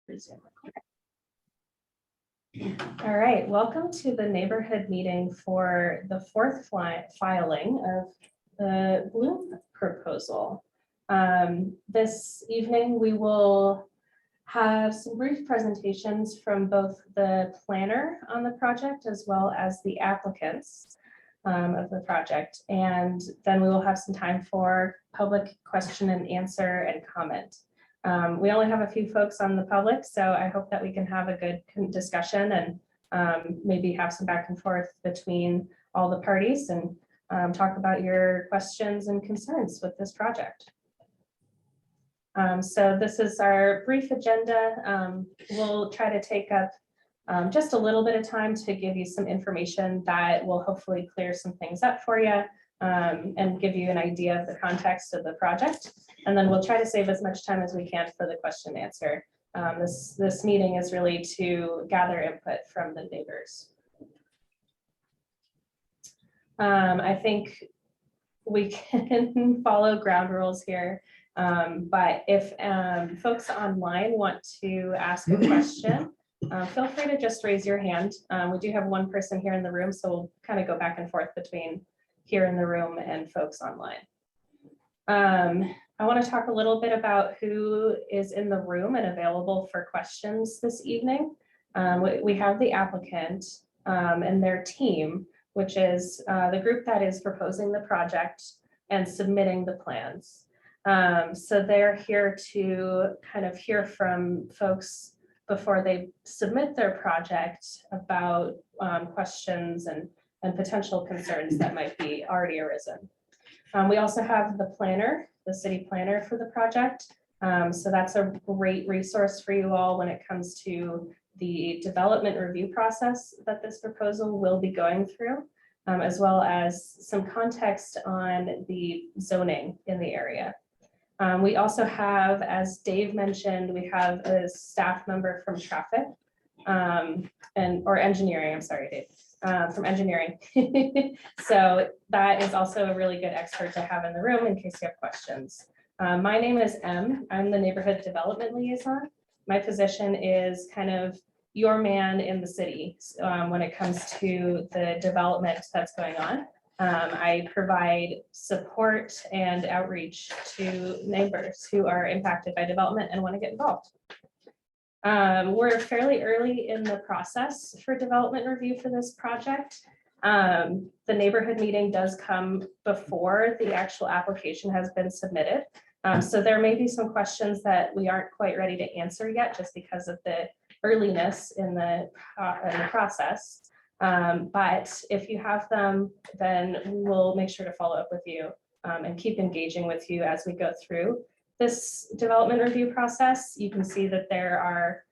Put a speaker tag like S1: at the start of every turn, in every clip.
S1: Resume. All right, welcome to the neighborhood meeting for the fourth filing of the Bloom proposal. This evening, we will have some brief presentations from both the planner on the project as well as the applicants of the project. And then we will have some time for public question and answer and comment. We only have a few folks on the public, so I hope that we can have a good discussion and maybe have some back and forth between all the parties and talk about your questions and concerns with this project. So this is our brief agenda. We'll try to take up just a little bit of time to give you some information that will hopefully clear some things up for you and give you an idea of the context of the project. And then we'll try to save as much time as we can for the question and answer. This meeting is really to gather input from the neighbors. I think we can follow ground rules here, but if folks online want to ask a question, feel free to just raise your hand. We do have one person here in the room, so we'll kind of go back and forth between here in the room and folks online. I want to talk a little bit about who is in the room and available for questions this evening. We have the applicant and their team, which is the group that is proposing the project and submitting the plans. So they're here to kind of hear from folks before they submit their project about questions and potential concerns that might be already arisen. We also have the planner, the city planner for the project. So that's a great resource for you all when it comes to the development review process that this proposal will be going through, as well as some context on the zoning in the area. We also have, as Dave mentioned, we have a staff member from traffic or engineering, I'm sorry, Dave. From engineering. So that is also a really good expert to have in the room in case you have questions. My name is Em. I'm the neighborhood development liaison. My position is kind of your man in the city when it comes to the development that's going on. I provide support and outreach to neighbors who are impacted by development and want to get involved. We're fairly early in the process for development review for this project. The neighborhood meeting does come before the actual application has been submitted. So there may be some questions that we aren't quite ready to answer yet just because of the earliness in the process. But if you have them, then we'll make sure to follow up with you and keep engaging with you as we go through this development review process. You can see that there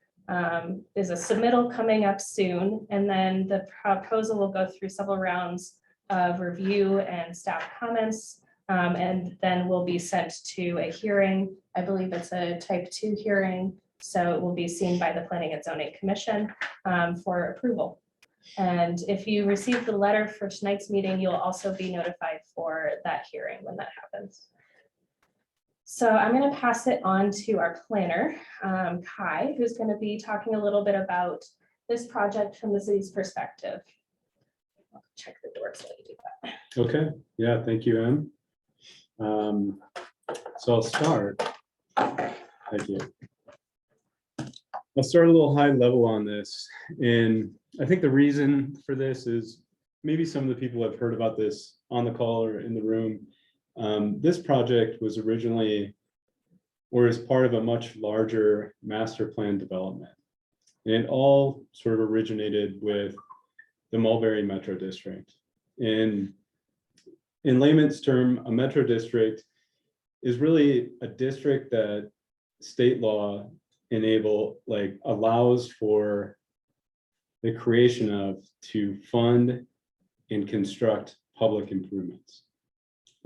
S1: is a submittal coming up soon, and then the proposal will go through several rounds of review and staff comments, and then will be sent to a hearing. I believe it's a type 2 hearing, so it will be seen by the Planning and Zoning Commission for approval. And if you receive the letter for tonight's meeting, you'll also be notified for that hearing when that happens. So I'm going to pass it on to our planner, Kai, who's going to be talking a little bit about this project from the city's perspective. I'll check the door so I do that.
S2: Okay, yeah, thank you, Em. So I'll start. Thank you. I'll start a little high level on this. And I think the reason for this is maybe some of the people have heard about this on the call or in the room. This project was originally, or is part of a much larger master plan development. And it all sort of originated with the Mulberry Metro District. And in layman's term, a metro district is really a district that state law allows for the creation of to fund and construct public improvements.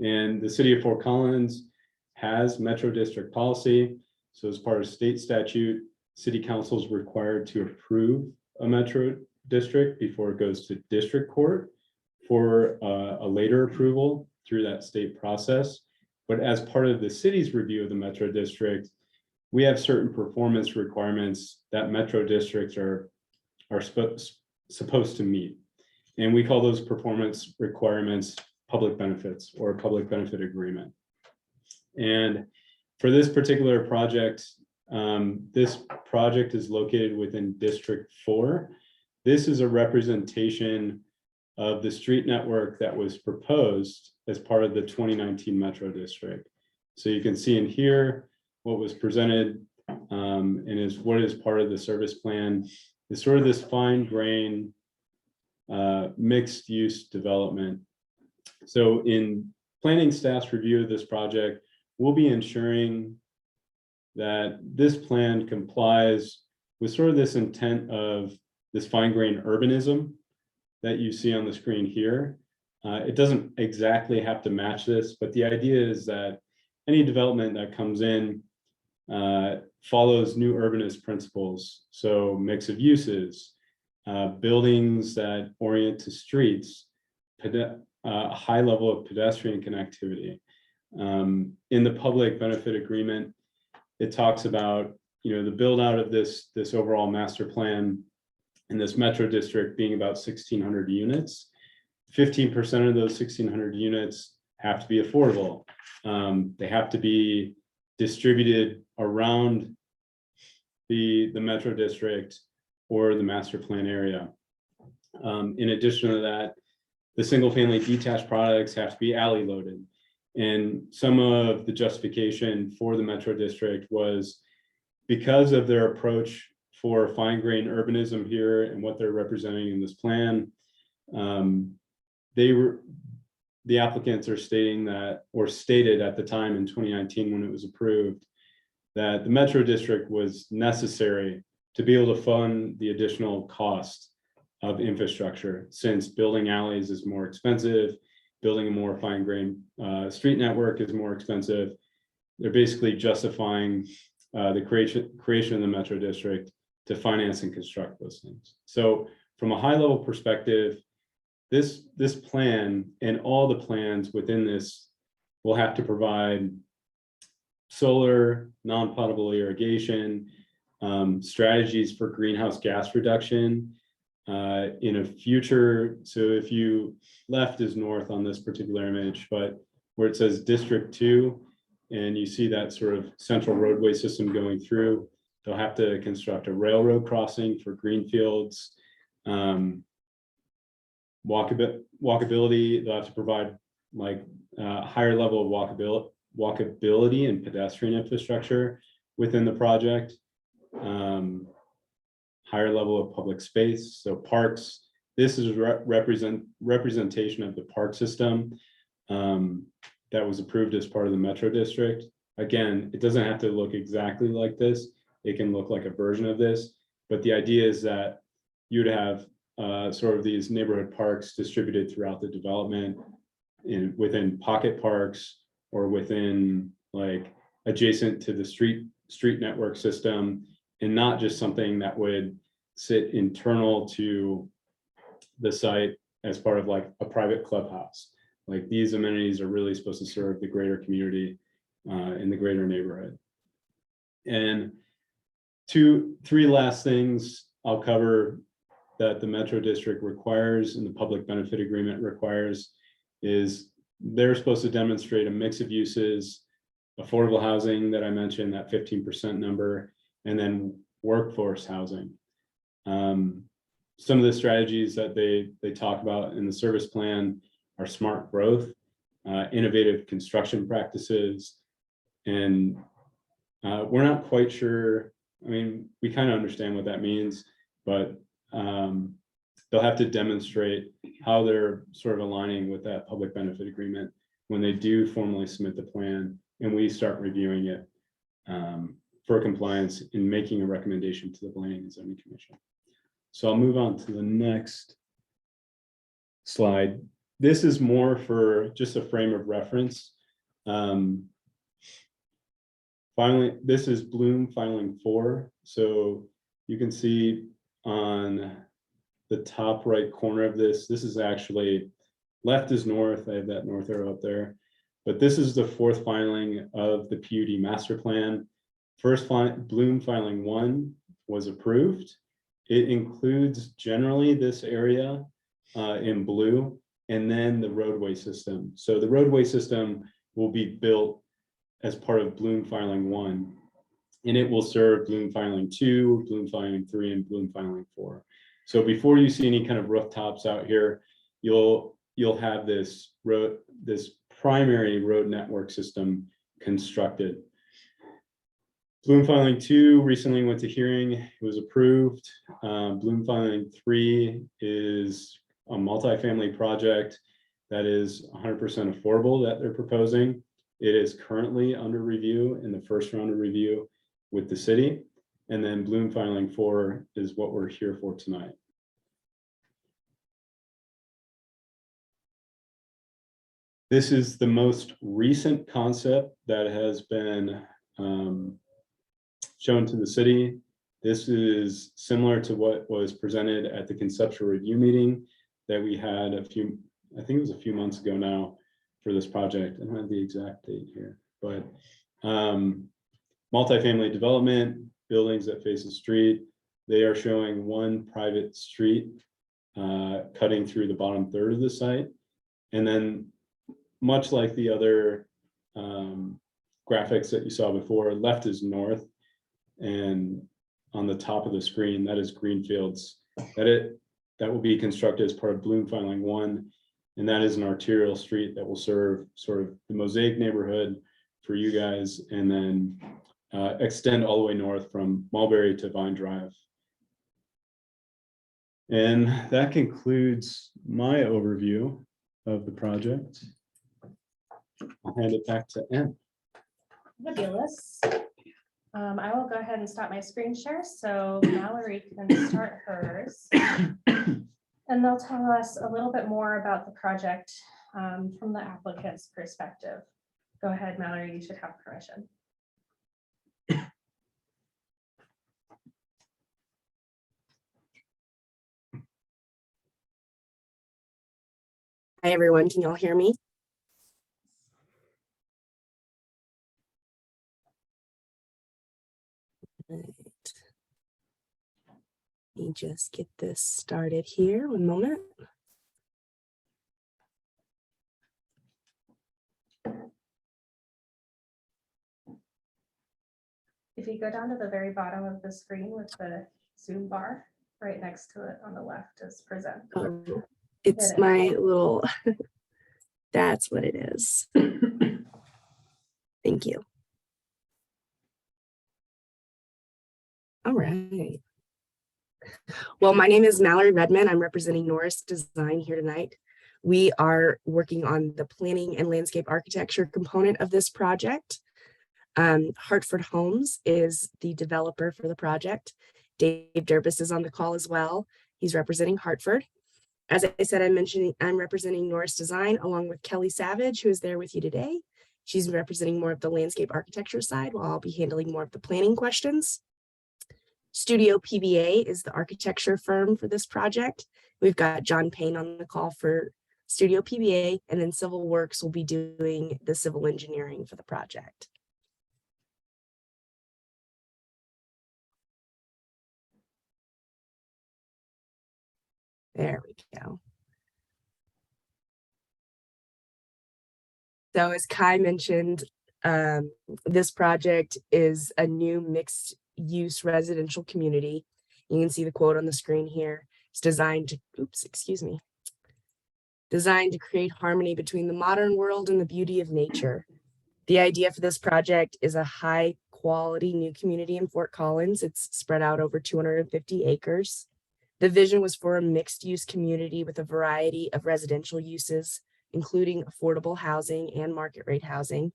S2: And the city of Fort Collins has metro district policy. So as part of state statute, city council is required to approve a metro district before it goes to district court for a later approval through that state process. But as part of the city's review of the metro district, we have certain performance requirements that metro districts are supposed to meet. And we call those performance requirements public benefits or public benefit agreement. And for this particular project, this project is located within District 4. This is a representation of the street network that was proposed as part of the 2019 Metro District. So you can see in here what was presented and is what is part of the service plan is sort of this fine grain mixed use development. So in planning staff's review of this project, we'll be ensuring that this plan complies with sort of this intent of this fine grain urbanism that you see on the screen here. It doesn't exactly have to match this, but the idea is that any development that comes in follows new urbanist principles. So mix of uses, buildings that orient to streets, a high level of pedestrian connectivity. In the public benefit agreement, it talks about, you know, the build out of this overall master plan in this metro district being about 1,600 units. 15% of those 1,600 units have to be affordable. They have to be distributed around the metro district or the master plan area. In addition to that, the single family detached products have to be alley loaded. And some of the justification for the metro district was because of their approach for fine grain urbanism here and what they're representing in this plan. The applicants are stating that, or stated at the time in 2019 when it was approved, that the metro district was necessary to be able to fund the additional cost of infrastructure, since building alleys is more expensive, building a more fine grain street network is more expensive. They're basically justifying the creation of the metro district to finance and construct those things. So from a high level perspective, this plan and all the plans within this will have to provide solar, non-potable irrigation, strategies for greenhouse gas reduction in a future. So if you left is north on this particular image, but where it says District 2, and you see that sort of central roadway system going through, they'll have to construct a railroad crossing for greenfields. Walkability, they'll have to provide like higher level of walkability and pedestrian infrastructure within the project. Higher level of public space, so parks. This is representation of the park system that was approved as part of the metro district. Again, it doesn't have to look exactly like this. It can look like a version of this, but the idea is that you'd have sort of these neighborhood parks distributed throughout the development within pocket parks or within like adjacent to the street network system, and not just something that would sit internal to the site as part of like a private clubhouse. Like these amenities are really supposed to serve the greater community in the greater neighborhood. And three last things I'll cover that the Metro District requires and the public benefit agreement requires is they're supposed to demonstrate a mix of uses, affordable housing that I mentioned, that 15% number, and then workforce housing. Some of the strategies that they talk about in the service plan are smart growth, innovative construction practices, and we're not quite sure. I mean, we kind of understand what that means, but they'll have to demonstrate how they're sort of aligning with that public benefit agreement when they do formally submit the plan and we start reviewing it for compliance and making a recommendation to the Planning and Zoning Commission. So I'll move on to the next slide. This is more for just a frame of reference. Finally, this is Bloom filing 4. So you can see on the top right corner of this, this is actually left is north. I have that north arrow up there, but this is the 4th filing of the PUD master plan Bloom filing 1 was approved. It includes generally this area in blue, and then the roadway system. So the roadway system will be built as part of Bloom filing 1, and it will serve Bloom filing 2, Bloom filing 3, and Bloom filing 4. So before you see any kind of rooftops out here, you'll have this primary road network system constructed. Bloom filing 2 recently went to hearing, it was approved. Bloom filing 3 is a multifamily project that is 100% affordable that they're proposing. It is currently under review in the first round of review with the city. And then Bloom filing 4 is what we're here for tonight. This is the most recent concept that has been shown to the city. This is similar to what was presented at the conceptual review meeting that we had I think it was a few months ago now for this project. I don't have the exact date here, but multifamily development, buildings that face the street. They are showing one private street cutting through the bottom third of the site. And then much like the other graphics that you saw before, left is north, and on the top of the screen, that is greenfields. That will be constructed as part of Bloom filing 1, and that is an arterial street that will serve sort of the Mosaic neighborhood for you guys, and then extend all the way north from Mulberry to Vine Drive. And that concludes my overview of the project. I'll hand it back to Em.
S1: Fabulous. I will go ahead and stop my screen share so Mallory can start hers. And they'll tell us a little bit more about the project from the applicant's perspective. Go ahead, Mallory, you should have permission.
S3: Hi, everyone. Can y'all hear me? Right. Let me just get this started here. One moment.
S1: If you go down to the very bottom of the screen with the Zoom bar, right next to it on the left is present.
S3: It's my little, that's what it is. Thank you. All right. Well, my name is Mallory Redman. I'm representing Norris Design here tonight. We are working on the planning and landscape architecture component of this project. Hartford Homes is the developer for the project. Dave Durbis is on the call as well. He's representing Hartford. As I said, I'm representing Norris Design along with Kelly Savage, who is there with you today. She's representing more of the landscape architecture side, while I'll be handling more of the planning questions. Studio PBA is the architecture firm for this project. We've got John Payne on the call for Studio PBA, and then Civil Works will be doing the civil engineering for the project. There we go. So as Kai mentioned, this project is a new mixed use residential community. You can see the quote on the screen here. It's designed to create harmony between the modern world and the beauty of nature. The idea for this project is a high quality new community in Fort Collins. It's spread out over 250 acres. The vision was for a mixed use community with a variety of residential uses, including affordable housing and market rate housing,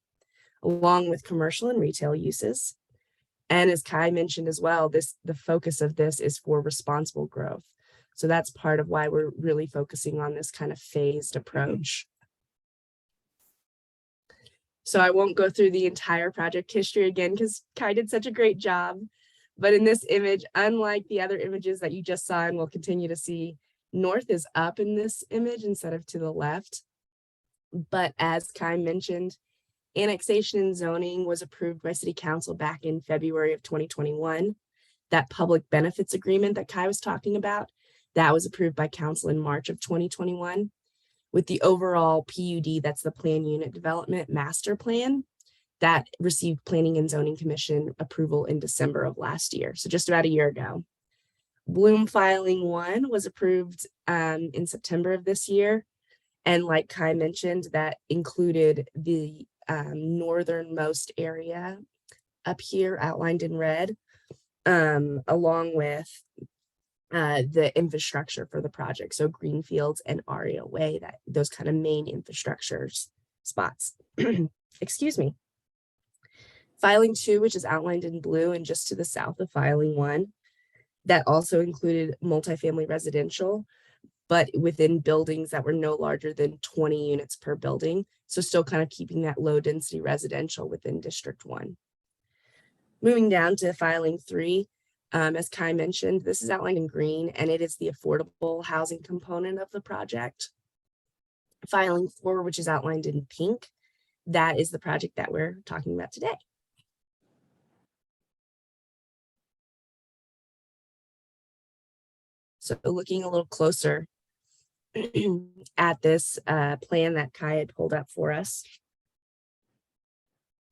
S3: along with commercial and retail uses. And as Kai mentioned as well, the focus of this is for responsible growth. So that's part of why we're really focusing on this kind of phased approach. So I won't go through the entire project history again because Kai did such a great job. But in this image, unlike the other images that you just saw and will continue to see, north is up in this image instead of to the left. But as Kai mentioned, Annexation and zoning was approved by City Council back in February of 2021. That public benefits agreement that Kai was talking about, that was approved by council in March of 2021. With the overall PUD, that's the Plan Unit Development Master Plan, that received Planning and Zoning Commission approval in December of last year, so just about a year ago. Bloom Filing 1 was approved in September of this year. And like Kai mentioned, that included the northernmost area up here outlined in red, along with the infrastructure for the project. So Greenfields and Aria Way, that those kind of main infrastructure spots. Excuse me. Filing 2, which is outlined in blue and just to the south of Filing 1, that also included multifamily residential, but within buildings that were no larger than 20 units per building. So still kind of keeping that low density residential within District 1. Moving down to Filing 3, as Kai mentioned, this is outlined in green, and it is the affordable housing component of the project. Filing 4, which is outlined in pink, that is the project that we're talking about today. So looking a little closer at this plan that Kai had pulled up for us.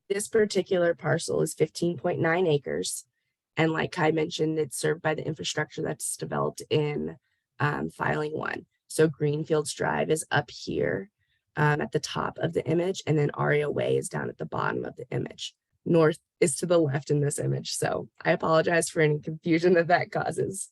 S3: This particular parcel is 15.9 acres. And like Kai mentioned, it's served by the infrastructure that's developed in Filing 1. So Greenfields Drive is up here at the top of the image, and then Aria Way is down at the bottom of the image. North is to the left in this image. So I apologize for any confusion that causes.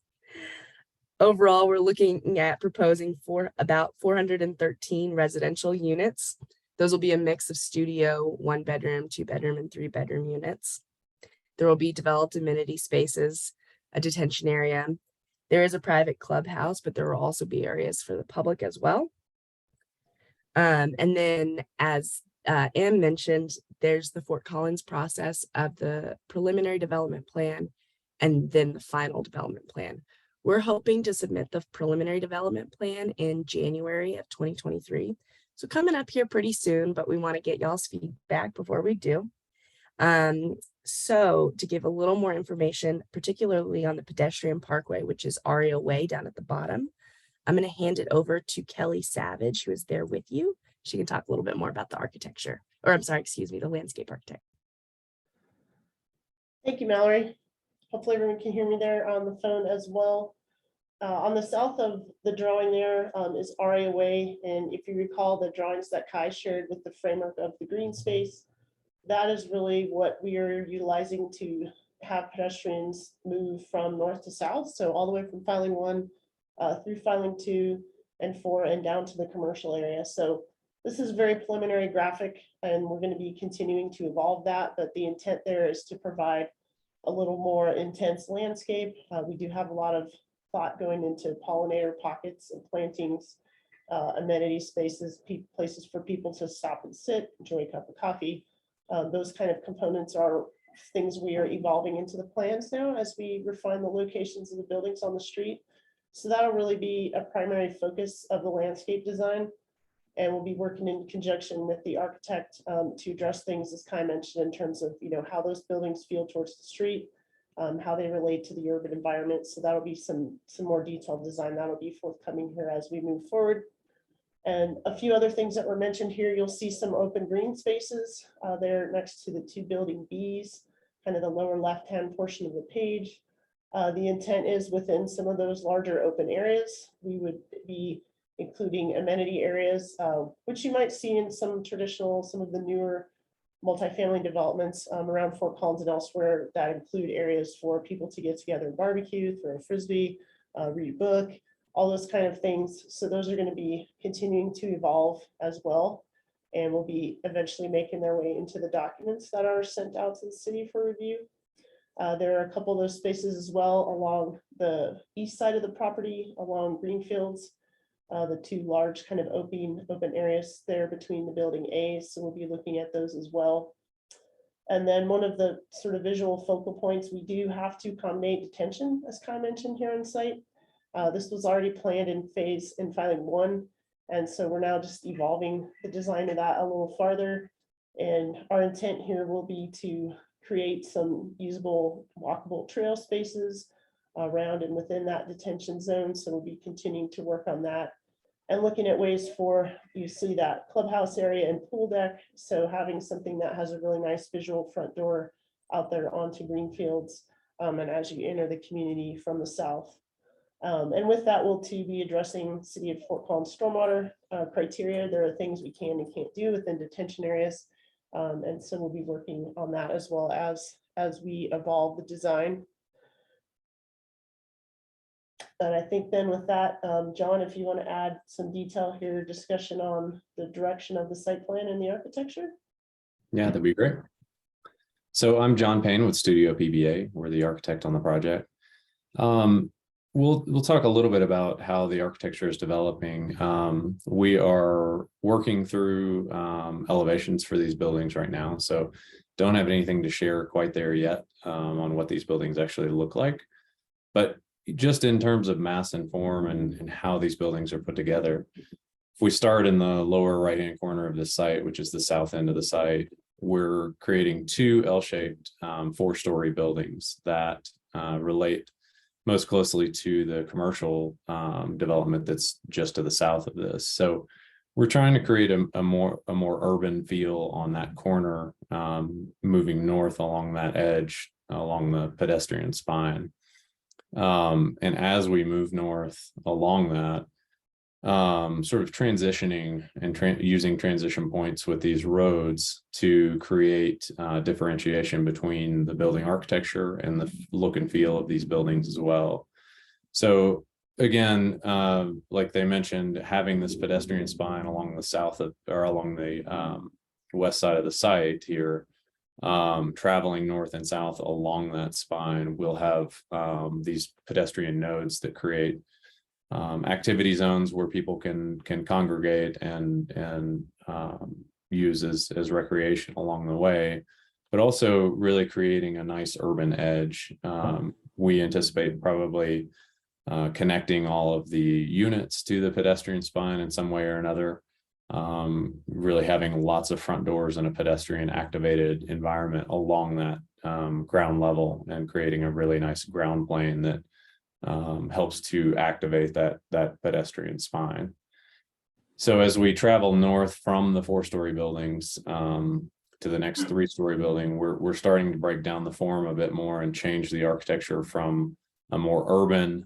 S3: Overall, we're looking at proposing for about 413 residential units. Those will be a mix of studio, 1-bedroom, 2-bedroom, and 3-bedroom units. There will be developed amenity spaces, a detention area. There is a private clubhouse, but there will also be areas for the public as well. And then as Em mentioned, there's the Fort Collins process of the preliminary development plan and then the final development plan. We're hoping to submit the preliminary development plan in January of 2023. So coming up here pretty soon, but we want to get y'all's feedback before we do. So to give a little more information, particularly on the pedestrian parkway, which is Aria Way down at the bottom, I'm going to hand it over to Kelly Savage, who is there with you. She can talk a little bit more about the architecture, or I'm sorry, excuse me, the landscape architect.
S4: Thank you, Mallory. Hopefully everyone can hear me there on the phone as well. On the south of the drawing there is Aria Way. And if you recall the drawings that Kai shared with the framework of the green space, that is really what we are utilizing to have pedestrians move from north to south. So all the way from Filing 1 through Filing 2 and 4 and down to the commercial area. So this is very preliminary graphic, and we're going to be continuing to evolve that. But the intent there is to provide a little more intense landscape. We do have a lot of thought going into pollinator pockets and plantings, amenity spaces, places for people to stop and sit, enjoy a cup of coffee. Those kind of components are things we are evolving into the plans now as we refine the locations of the buildings on the street. So that'll really be a primary focus of the landscape design. And we'll be working in conjunction with the architect to address things, as Kai mentioned, in terms of how those buildings feel towards the street, how they relate to the urban environment. So that'll be some more detailed design that'll be forthcoming here as we move forward. And a few other things that were mentioned here, you'll see some open green spaces there next to the 2 building Bs, kind of the lower left-hand portion of the page. The intent is within some of those larger open areas, we would be including amenity areas, which you might see in some of the newer multifamily developments around Fort Collins and elsewhere that include areas for people to get together and barbecue, throw a Frisbee, read a book, all those kind of things. So those are going to be continuing to evolve as well, and will be eventually making their way into the documents that are sent out to the city for review. There are a couple of those spaces as well along the east side of the property, along Greenfields. The 2 large kind of open areas there between the building A's. So we'll be looking at those as well. And then one of the sort of visual focal points, we do have to accommodate detention, as Kai mentioned here on site. This was already planned in Filing 1. And so we're now just evolving the design of that a little farther. And our intent here will be to create some usable walkable trail spaces around and within that detention zone. So we'll be continuing to work on that and looking at ways for, you see that clubhouse area and pool deck. So having something that has a really nice visual front door out there onto Greenfields. And as you enter the community from the south. And with that, we'll too be addressing City of Fort Collins stormwater criteria. There are things we can and can't do within detention areas. And so we'll be working on that as well as we evolve the design. And I think then with that, John, if you want to add some detail here, discussion on the direction of the site plan and the architecture.
S5: Yeah, that'd be great. So I'm John Payne with Studio PBA. We're the architect on the project. We'll talk a little bit about how the architecture is developing. We are working through elevations for these buildings right now, so don't have anything to share quite there yet on what these buildings actually look like. But just in terms of mass and form and how these buildings are put together, if we start in the lower right-hand corner of this site, which is the south end of the site, we're creating two L-shaped 4-story buildings that relate most closely to the commercial development that's just to the south of this. So we're trying to create a more urban feel on that corner, moving north along that edge, along the pedestrian spine. And as we move north along that, sort of transitioning and using transition points with these roads to create differentiation between the building architecture and the look and feel of these buildings as well. So again, like they mentioned, having this pedestrian spine along the south of, or along the west side of the site here, traveling north and south along that spine, we'll have these pedestrian nodes that create activity zones where people can congregate and use as recreation along the way, but also really creating a nice urban edge. We anticipate probably connecting all of the units to the pedestrian spine in some way or another, really having lots of front doors and a pedestrian activated environment along that ground level and creating a really nice ground plane that helps to activate that pedestrian spine. So as we travel north from the 4-story buildings to the next 3-story building, we're starting to break down the form a bit more and change the architecture from a more urban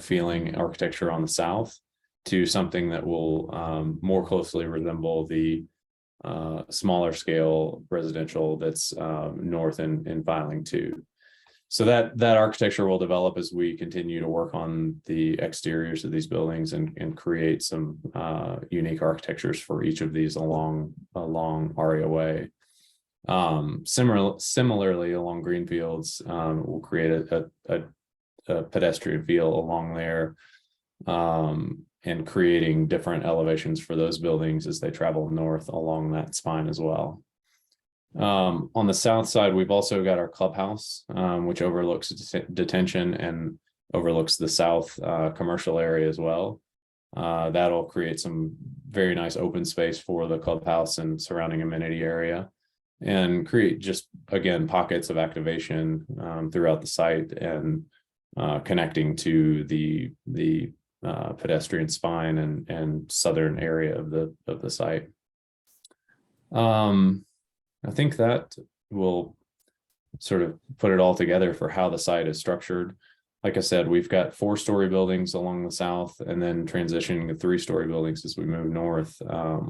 S5: feeling architecture on the south to something that will more closely resemble the smaller scale residential that's north in Filing 2. So that architecture will develop as we continue to work on the exteriors of these buildings and create some unique architectures for each of these along Aria Way. Similarly, along Greenfields, we'll create a pedestrian feel along there, and creating different elevations for those buildings as they travel north along that spine as well. On the south side, we've also got our clubhouse, which overlooks detention and overlooks the south commercial area as well. That'll create some very nice open space for the clubhouse and surrounding amenity area, and create just, again, pockets of activation throughout the site and connecting to the pedestrian spine and southern area of the site. I think that will sort of put it all together for how the site is structured. Like I said, we've got 4-story buildings along the south and then transitioning to 3-story buildings as we move north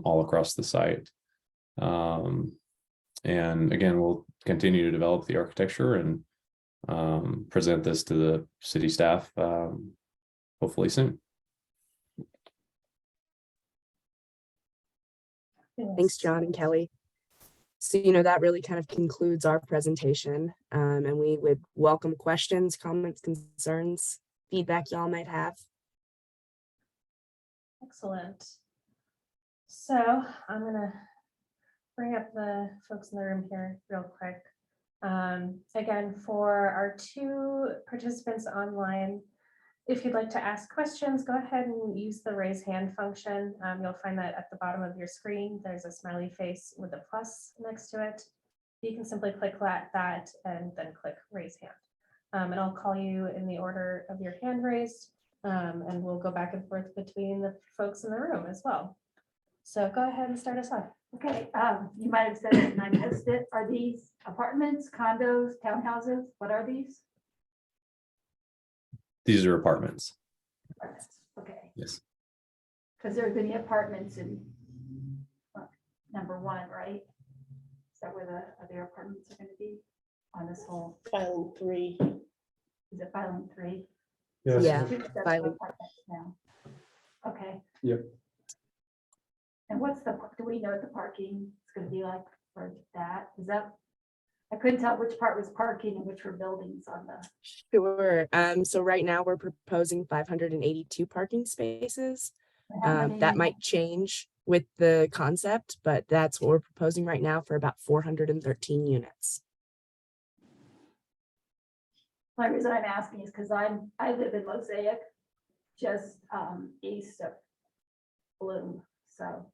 S5: all across the site. And again, we'll continue to develop the architecture and present this to the city staff hopefully soon.
S3: Thanks, John and Kelly. So, that really kind of concludes our presentation, and we would welcome questions, comments, concerns, feedback y'all might have.
S1: Excellent. So I'm gonna bring up the folks in the room here real quick. Again, for our 2 participants online, If you'd like to ask questions, go ahead and use the raise hand function. You'll find that at the bottom of your screen, there's a smiley face with a plus next to it. You can simply click that and then click raise hand. And I'll call you in the order of your hand raised, and we'll go back and forth between the folks in the room as well. So go ahead and start us off.
S6: Okay, you might have said it and I missed it. Are these apartments, condos, townhouses? What are these?
S5: These are apartments.
S6: Apartments, okay.
S5: Yes.
S6: Because there's any apartments in number one, right? Is that where the other apartments are going to be on this whole,
S4: Filing 3.
S6: is it filing 3?
S2: Yes.
S3: Yeah.
S6: That's
S3: filing.
S6: apartments now. Okay.
S2: Yep.
S6: And do we know what the parking is going to be like for that? Is that, I couldn't tell which part was parking and which were buildings on the.
S3: Sure. So right now we're proposing 582 parking spaces.
S6: how
S3: That
S6: many-
S3: might change with the concept, but that's what we're proposing right now for about 413 units.
S6: The only reason I'm asking is because I live in Mosaic, just east of Bloom, so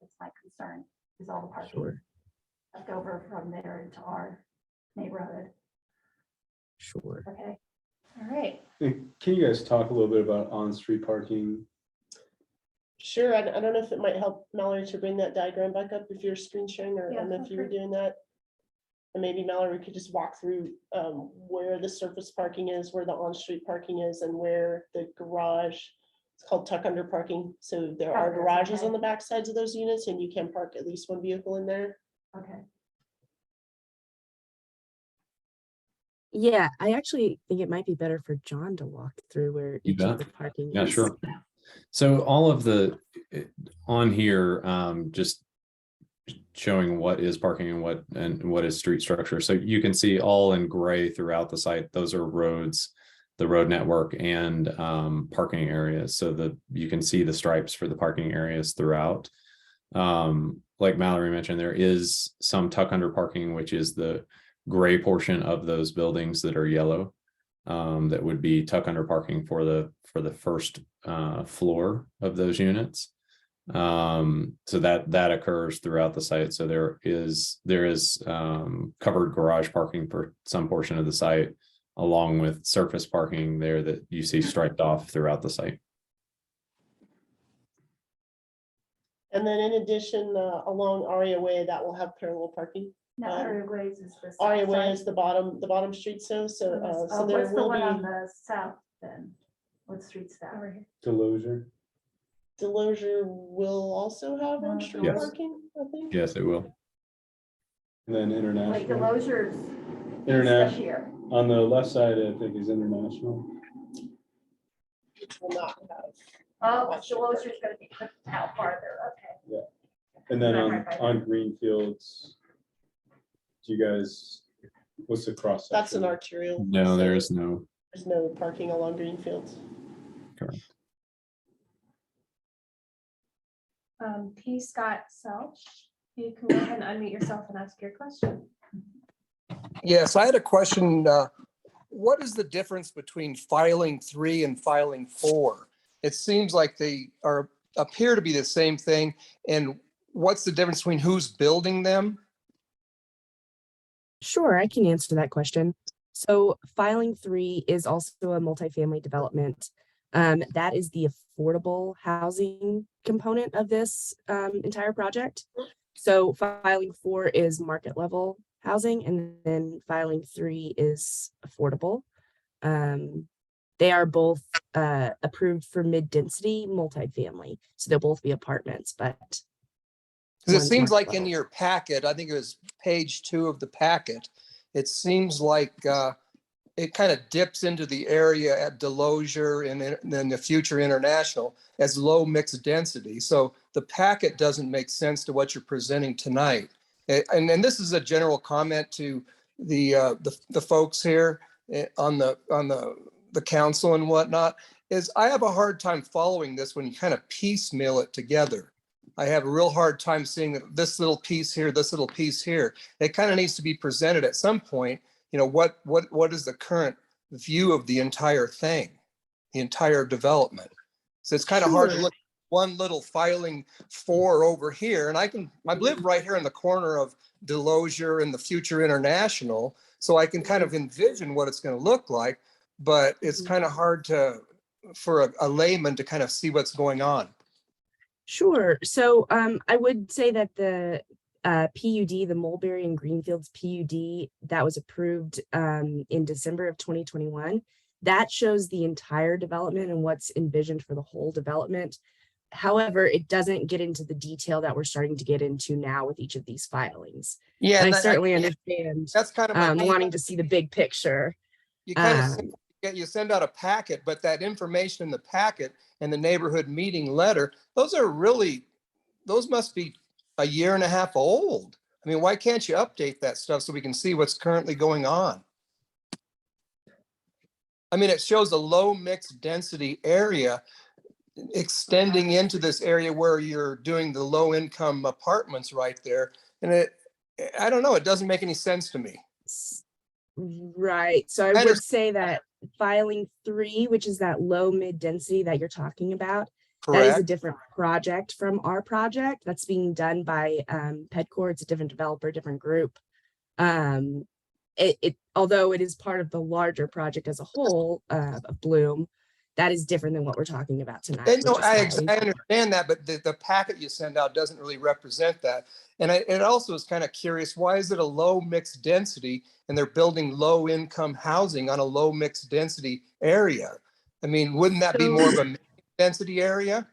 S6: that's my concern, is all the parking
S3: Sure.
S6: left over from there into our neighborhood,
S3: Sure.
S6: okay?
S1: All right.
S2: And can you guys talk a little bit about on-street parking?
S4: Sure, I don't know if it might help Mallory to bring that diagram back up if you're screen sharing, or I don't know
S1: Yeah,
S4: if you were
S1: sure.
S4: doing that. And maybe Mallory could just walk through where the surface parking is, where the on-street parking is, and where the garage, it's called tuck under parking. So there are
S6: Tuck-unders,
S4: garages
S6: okay.
S4: on the back sides of those units, and you can park at least one vehicle in there.
S6: Okay.
S3: Yeah, I actually think it might be better for John to walk through where
S5: You
S3: each of
S5: bet.
S3: the parking
S5: Yeah,
S3: is.
S5: sure. So all of the on here, just showing what is parking and what is street structure. So you can see all in gray throughout the site. Those are roads, the road network, and parking areas. So that you can see the stripes for the parking areas throughout. Like Mallory mentioned, there is some tuck under parking, which is the gray portion of those buildings that are yellow. That would be tuck under parking for the first floor of those units. So that occurs throughout the site. So there is covered garage parking for some portion of the site, along with surface parking there that you see striped off throughout the site.
S4: And then in addition, along Aria Way, that will have parallel parking.
S6: Now, Area Ways is the. south
S4: Aria Way
S6: side.
S4: is the bottom street, so there
S6: What's the
S4: will
S6: one on
S4: be,
S6: the south then? What street's that?
S1: Over here.
S2: Delosier?
S4: Delosier will also have
S6: No,
S4: on-street
S5: Yes.
S4: parking, I think.
S5: Yes, it will.
S2: And then
S6: Wait,
S2: international.
S6: Delosier's east of
S2: International.
S6: here.
S2: On the left side, I think is international.
S4: Which will not have.
S6: Oh, Delosier's gonna be put out farther, okay.
S2: And then
S6: Right by
S2: on Greenfields, do you guys, what's the cross section?
S4: That's an arterial.
S5: No,
S4: so
S5: there is no.
S4: There's no parking along Greenfields.
S1: P. Scott Selch, you can go ahead and unmute yourself and ask your question.
S7: Yes, I had a question. What is the difference between filing 3 and filing 4? It seems like they appear to be the same thing. And what's the difference between who's building them?
S3: Sure, I can answer that question. So filing 3 is also a multifamily development. That is the affordable housing component of this entire project. So filing 4 is market level housing, and then filing 3 is affordable. They are both approved for mid-density multifamily, so they'll both be apartments, but
S7: Because it
S3: one's
S7: seems
S3: market
S7: like in
S3: level.
S7: your packet, I think it was page 2 of the packet, it seems like it kind of dips into the area at Delosier and then the future international as low mixed density. So the packet doesn't make sense to what you're presenting tonight. And this is a general comment to the folks here on the council and whatnot, is I have a hard time following this when you kind of piecemeal it together. I have a real hard time seeing that this little piece here, this little piece here. It kind of needs to be presented at some point. You know, what is the current view of the entire thing? the entire development. So it's kind of hard to
S3: Sure.
S7: look at one little filing 4 over here. And I live right here in the corner of Delosier and the Future International. So I can kind of envision what it's going to look like, but it's kind of hard for a layman to kind of see what's going on.
S3: Sure. So I would say that the PUD, the Mulberry and Greenfields PUD that was approved in December of 2021, that shows the entire development and what's envisioned for the whole development. However, it doesn't get into the detail that we're starting to get into now with each of these filings.
S7: Yeah,
S3: And I
S7: that-
S3: certainly understand
S7: that's kind of my
S3: wanting to see the big picture.
S7: you kind of
S3: Um,
S7: you send out a packet, but that information in the packet and the neighborhood meeting letter, those must be a year and a half old. I mean, why can't you update that stuff so we can see what's currently going on? I mean, it shows a low mixed density area extending into this area where you're doing the low income apartments right there. And I don't know, it doesn't make any sense to me.
S3: Right. So I
S7: I
S3: would say that filing 3, which is that low mid density that you're talking about, that is a
S7: Correct?
S3: different project from our project that's being done by Pedcore. It's a different developer, different group. Although it is part of the larger project as a whole of Bloom, that is different than what we're talking about tonight.
S7: And no,
S3: which is
S7: I
S3: filing
S7: understand that, but the packet you send out doesn't really represent that. And it also is kind of curious, why is it a low mixed density and they're building low income housing on a low mixed density area? I mean, wouldn't that be more of a mixed density area?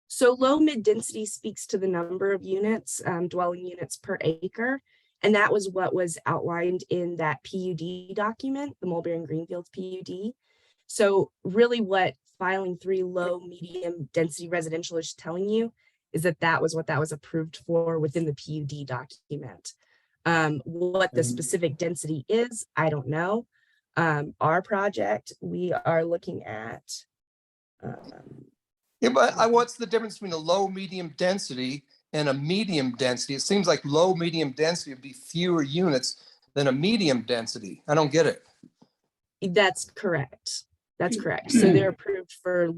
S3: So low mid density speaks to the number of units, dwelling units per acre. And that was what was outlined in that PUD document, the Mulberry and Greenfields PUD. So really what filing 3 low medium density residential is telling you is that that was what that was approved for within the PUD document. What the specific density is, I don't know. Our project, we are looking at,
S7: Yeah, but what's the difference between a low medium density and a medium density? It seems like low medium density would be fewer units than a medium density. I don't get it.
S3: that's correct. That's correct. So they're approved for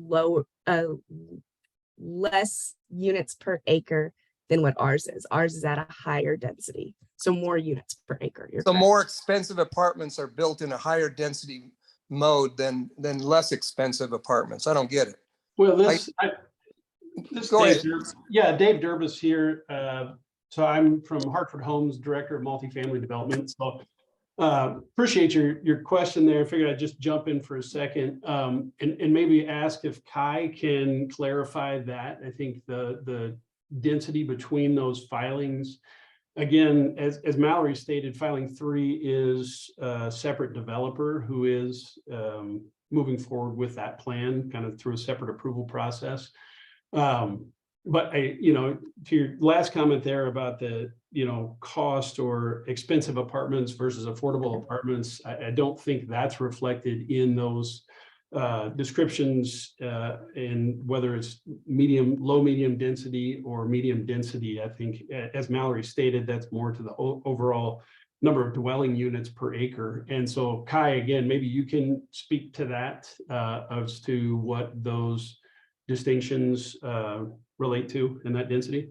S3: less units per acre than what ours is. Ours is at a higher density, so more units per acre. You're
S7: So
S3: correct.
S7: more expensive apartments are built in a higher density mode than less expensive apartments. I don't get it.
S8: Well,
S7: this Go
S8: Dave
S7: ahead.
S8: Yeah, Dave Durbus here. So I'm from Hartford Homes, Director of Multifamily Development. So appreciate your question there. I figured I'd just jump in for a second and maybe ask if Kai can clarify that. I think the density between those filings, again, as Mallory stated, filing 3 is a separate developer who is moving forward with that plan kind of through a separate approval process. But to your last comment there about the, cost or expensive apartments versus affordable apartments, I don't think that's reflected in those descriptions in whether it's low medium density or medium density. I think, as Mallory stated, that's more to the overall number of dwelling units per acre. And so Kai, again, maybe you can speak to that as to what those distinctions relate to in that density.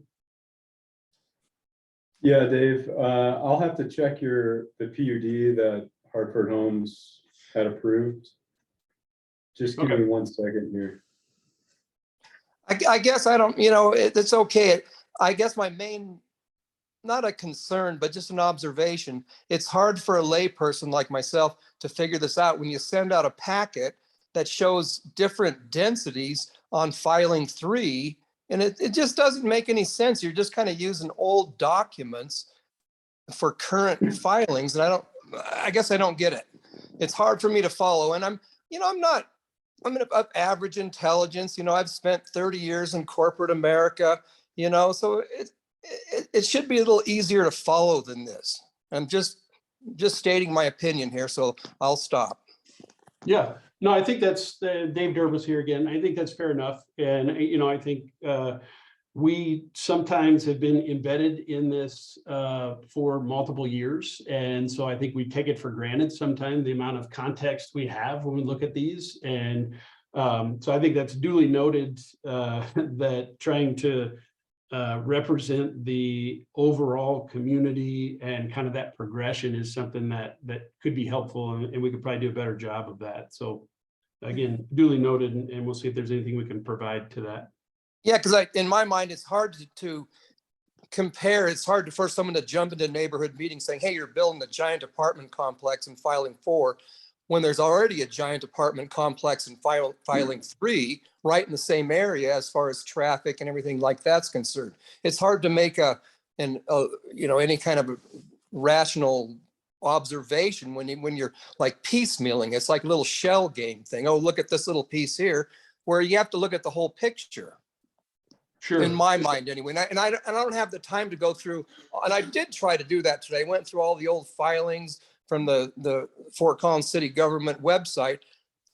S2: Yeah, Dave, I'll have to check the PUD that Hartford Homes had approved. Just give me 1 second here.
S7: I guess I don't, it's okay. I guess my main, not a concern, but just an observation. It's hard for a layperson like myself to figure this out when you send out a packet that shows different densities on filing 3, and it just doesn't make any sense. You're just kind of using old documents for current filings, and I guess I don't get it. It's hard for me to follow, and I'm of average intelligence. I've spent 30 years in corporate America, so it should be a little easier to follow than this. I'm just stating my opinion here, so I'll stop.
S8: Yeah, no, I think that's Dave Durbus here again. I think that's fair enough. And, I think we sometimes have been embedded in this for multiple years. And so I think we take it for granted sometimes the amount of context we have when we look at these. And So I think that's duly noted, that trying to represent the overall community and kind of that progression is something that could be helpful, and we could probably do a better job of that. So again, duly noted, and we'll see if there's anything we can provide to that.
S7: Yeah, because in my mind, it's hard to compare. It's hard for someone to jump into a neighborhood meeting saying, hey, you're building a giant apartment complex and filing 4, when there's already a giant apartment complex and filing 3 right in the same area as far as traffic and everything like that's concerned. It's hard to make any kind of rational observation when you're like piecemealing. It's like a little shell game thing. Oh, look at this little piece here, where you have to look at the whole picture.
S8: Sure.
S7: In my mind anyway. And I don't have the time to go through, and I did try to do that today. I went through all the old filings from the Fort Collins City government website.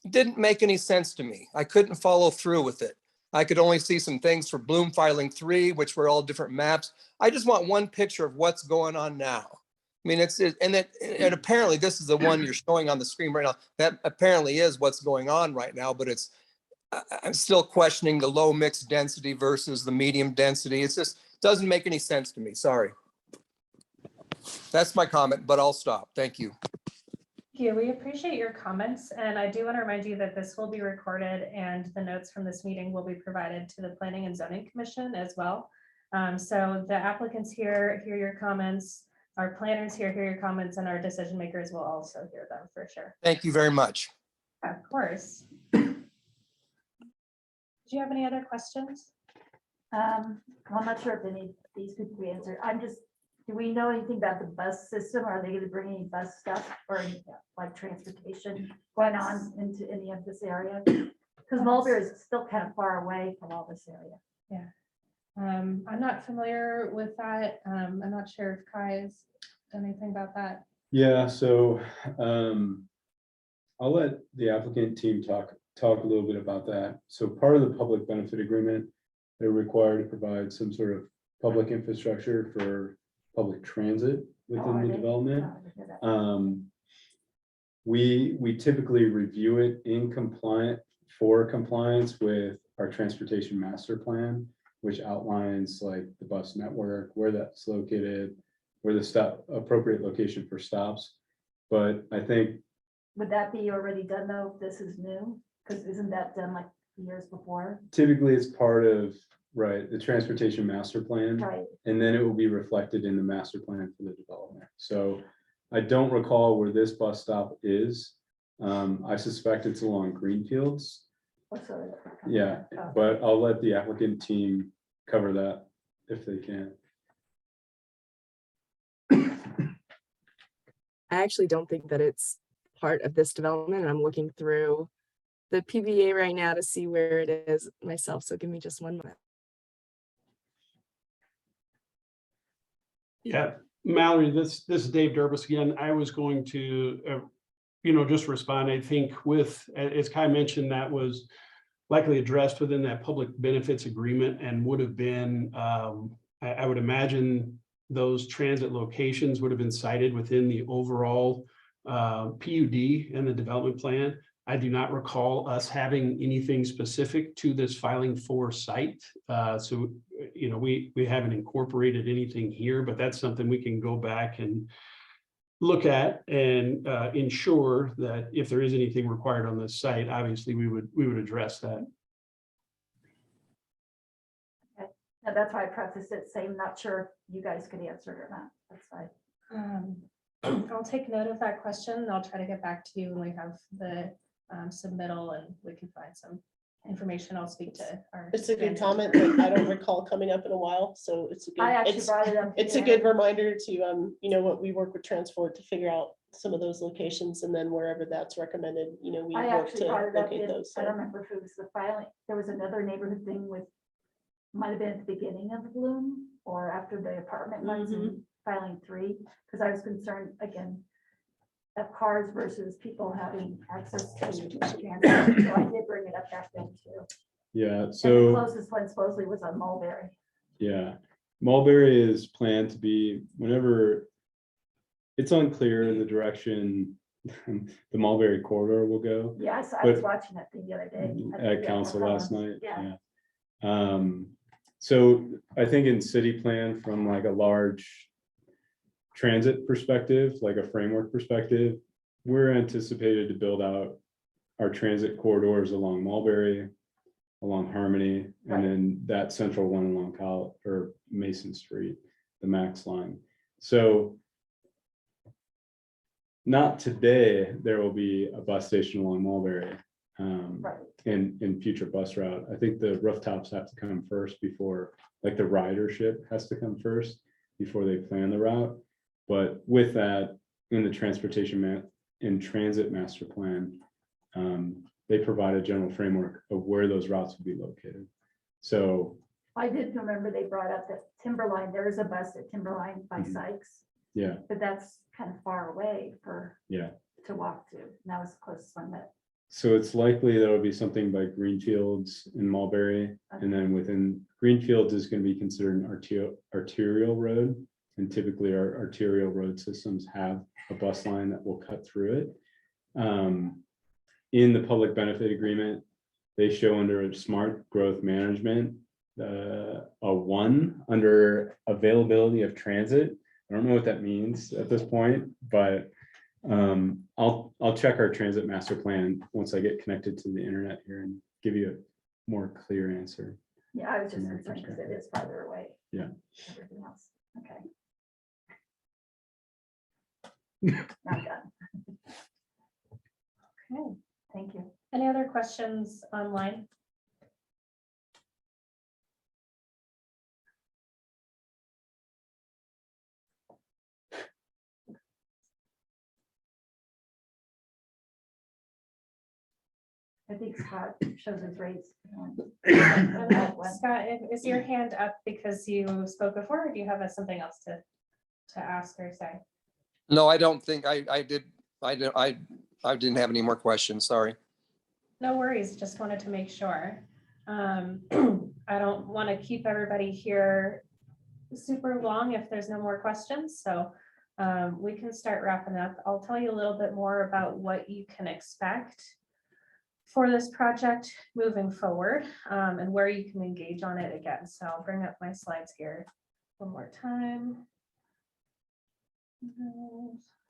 S7: It didn't make any sense to me. I couldn't follow through with it. I could only see some things for Bloom filing 3, which were all different maps. I just want one picture of what's going on now. I mean, and apparently this is the one you're showing on the screen right now. That apparently is what's going on right now, but I'm still questioning the low mixed density versus the medium density. It's just doesn't make any sense to me. Sorry. That's my comment, but I'll stop. Thank you.
S1: Thank you. We appreciate your comments, and I do want to remind you that this will be recorded and the notes from this meeting will be provided to the Planning and Zoning Commission as well. So the applicants here hear your comments, our planners here hear your comments, and our decision makers will also hear them for sure.
S7: Thank you very much.
S1: Of course. Do you have any other questions?
S6: Well, I'm not sure if any of these could be answered. Do we know anything about the bus system? Are they going to bring any bus stuff or any, like transportation going on into any of this area? Because Mulberry is still kind of far away from all this area.
S1: Yeah. I'm not familiar with that. I'm not sure if Kai has done anything about that.
S2: Yeah, so I'll let the applicant team talk a little bit about that. So part of the public benefit agreement, they're required to provide some sort of public infrastructure for public transit within the development. We typically review it in compliance with our transportation master plan, which outlines like the bus network, where that's located, where the appropriate location for stops. But I think,
S6: Would that be already done though, if this is new? Because isn't that done like years before?
S2: typically it's part of, right, the transportation master plan,
S6: Right.
S2: and then it will be reflected in the master plan for the development. So I don't recall where this bus stop is. I suspect it's along Greenfields. Yeah, but I'll let the applicant team cover that if they can.
S3: I actually don't think that it's part of this development. I'm looking through the PBA right now to see where it is myself. So give me just 1 minute.
S8: Yeah, Mallory, this is Dave Durbus again. I was going to, just respond. I think with, as Kai mentioned, that was likely addressed within that public benefits agreement and would have been, I would imagine those transit locations would have been cited within the overall PUD and the development plan. I do not recall us having anything specific to this filing for site. So, we haven't incorporated anything here, but that's something we can go back and look at and ensure that if there is anything required on this site, obviously we would address that.
S6: And that's why I prefaced it saying, not sure if you guys could answer it or not. That's fine.
S1: I'll take note of that question, and I'll try to get back to you when we have the submittal and we can find some information. I'll speak to our.
S4: It's a good comment that I don't recall coming up in a while, so it's a good.
S6: I actually brought it up.
S4: It's a good reminder to, what we work with Transport to figure out some of those locations, and then wherever that's recommended, we
S6: I
S4: work
S6: actually
S4: to
S6: brought it up
S4: locate
S6: in,
S4: those.
S6: I don't remember if it was the filing, there was another neighborhood thing with, might have been at the beginning of Bloom or after the apartment ones in filing 3, because I was concerned again of cars versus people having access to transit. So I did bring it up back then too.
S2: Yeah,
S6: And the
S2: so,
S6: closest one supposedly was on Mulberry.
S2: yeah, Mulberry is planned to be whenever it's unclear in the direction the Mulberry corridor will go
S6: Yes, I was
S2: But-
S6: watching that thing the other day.
S2: at council last night.
S6: Yeah.
S2: So I think in city plan from like a large transit perspective, like a framework perspective, we're anticipated to build out our transit corridors along Mulberry, along Harmony,
S6: Right.
S2: and then that central one along or Mason Street, the Max line. So not today, there will be a bus station along Mulberry.
S6: Right.
S2: In future bus route. I think the rooftops have to come first before, like the ridership has to come first before they plan the route. But with that, in the transit master plan, they provide a general framework of where those routes will be located. So,
S6: I did remember they brought up that Timberline, there is a bus at Timberline by
S2: Mhm.
S6: Sykes,
S2: yeah,
S6: but that's kind of far away
S2: yeah.
S6: to walk to. Now it's the closest one that,
S2: So it's likely there will be something by Greenfields in Mulberry, and then within Greenfields is going to be considered an arterial road. And typically our arterial road systems have a bus line that will cut through it. In the public benefit agreement, they show under smart growth management, a 1 under availability of transit. I don't know what that means at this point, but I'll check our transit master plan once I get connected to the internet here and give you a more clear answer.
S6: yeah, I was just
S2: From our
S6: concerned because it
S2: perspective.
S6: is farther away.
S2: Yeah.
S6: Everything else, okay. Now I'm done.
S1: Okay.
S6: Thank you.
S1: Any other questions online?
S6: I think Scott shows his raise.
S1: Scott, is your hand up because you spoke before, or do you have something else to ask or say?
S7: No, I don't think I did. I didn't have any more questions. Sorry.
S1: No worries, just wanted to make sure. I don't want to keep everybody here super long if there's no more questions, so we can start wrapping up. I'll tell you a little bit more about what you can expect for this project moving forward, and where you can engage on it again. So I'll bring up my slides here one more time.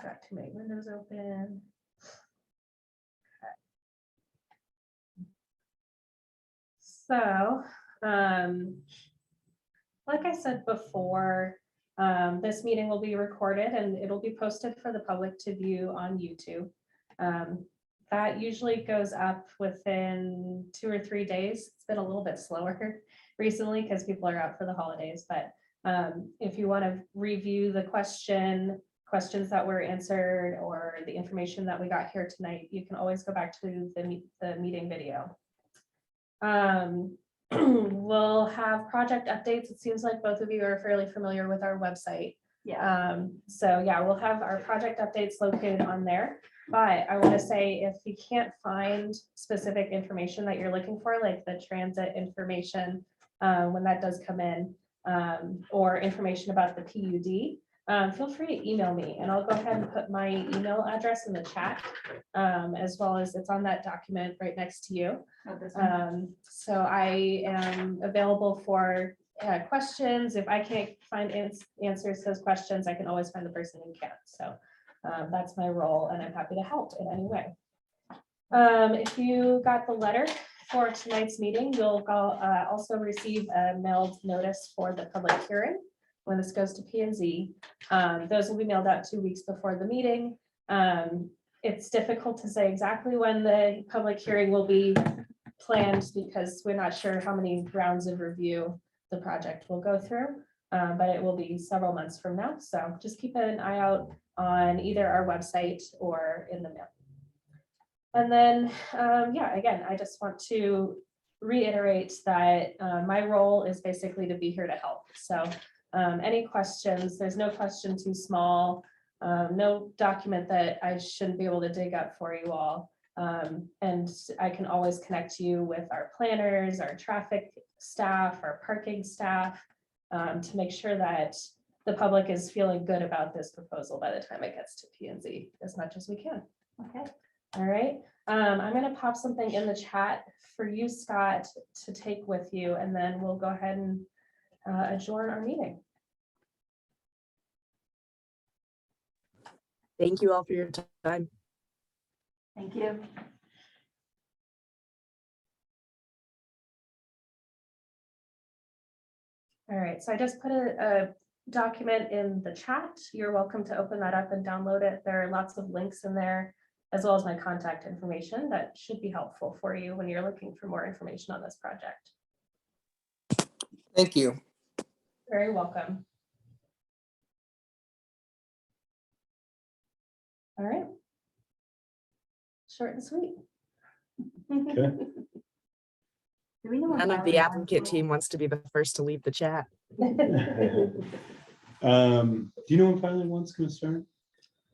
S1: Got too many windows open. So, like I said before, this meeting will be recorded and it'll be posted for the public to view on YouTube. That usually goes up within 2 or 3 days. It's been a little bit slower recently because people are out for the holidays, but if you want to review the questions that were answered or the information that we got here tonight, you can always go back to the meeting video. We'll have project updates. It seems like both of you are fairly familiar with our website.
S6: Yeah,
S1: So yeah, we'll have our project updates located on there. But I want to say if you can't find specific information that you're looking for, like the transit information, when that does come in, or information about the PUD, feel free to email me and I'll go ahead and put my email address in the chat, as well as it's on that document right next to you.
S6: oh, this one.
S1: So I am available for questions. If I can't find answers to those questions, I can always find the person who can. So that's my role and I'm happy to help in any way. If you got the letter for tonight's meeting, you'll also receive a mailed notice for the public hearing when this goes to P&Z. Those will be mailed out 2 weeks before the meeting. It's difficult to say exactly when the public hearing will be planned because we're not sure how many rounds of review the project will go through, but it will be several months from now. So just keep an eye out on either our website or in the mail. And then, yeah, again, I just want to reiterate that my role is basically to be here to help. So any questions, there's no question too small, no document that I shouldn't be able to dig up for you all. And I can always connect you with our planners, our traffic staff, our parking staff, to make sure that the public is feeling good about this proposal by the time it gets to P&Z as much as we can.
S6: Okay,
S1: All right, I'm gonna pop something in the chat for you, Scott, to take with you, and then we'll go ahead and adjourn our meeting.
S3: Thank you all for your time.
S6: thank you.
S1: All right, so I just put a document in the chat. You're welcome to open that up and download it. There are lots of links in there, as well as my contact information that should be helpful for you when you're looking for more information on this project.
S7: Thank you.
S1: Very welcome. All right. Short and sweet.
S2: Okay.
S6: Do we know when
S3: None of the
S6: filing
S3: applicant
S6: times
S3: team wants to be the first to leave the chat.
S2: Do you know when filing one's gonna start?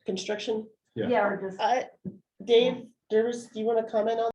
S4: Construction.
S6: will- Yeah, or just.
S4: Dave, Dervis, do you want to comment on